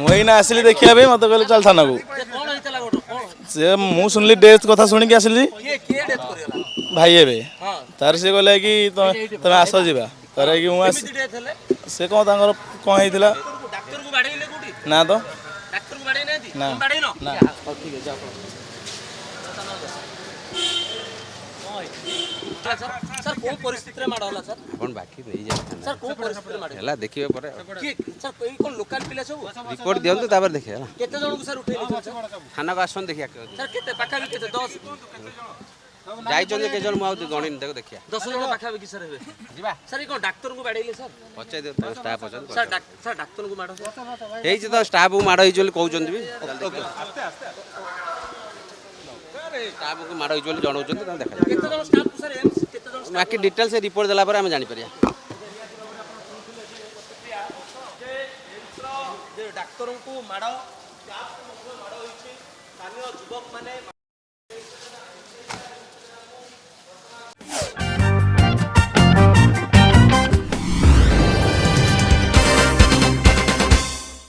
मुई ना आसिली देखिया भाई मत कहले चल थाना को से मु सुनली डेथ कथा सुनी के आसिली भाई एबे तार से कहले कि तमे आसो जीवा तारे कि मु से कोन तांगर कोन हेतिला ना तो ना ना ठीक है जा सर को परिस्थिति रे माड होला सर अपन बाकी नहीं जाता सर को परिस्थिति रे माड हला देखिबे परे की सर कोई कोन लोकल पिला सब रिपोर्ट दियंतु तापर देखिया ना केते जण को सर उठेली सर थाना को आसन देखिया सर केते पाखा भी केते 10 जाई चले के जण माउ गणिन देखो देखिया 10 जण पाखा भी सर हेबे जीवा सर ई कोन डॉक्टर को बाडैले सर पचाई दे तो स्टाफ अछन सर डॉक्टर को माड हेई जे तो स्टाफ को माड होई चली कहउचन भी स्टाफ को माड होई चली जणाउचन त देखा केते जण स्टाफ को सर एम्स केते जण बाकी डिटेल से रिपोर्ट देला पर हम जानि परिया डॉक्टर को माड स्टाफ को माड होईछि स्थानीय युवक माने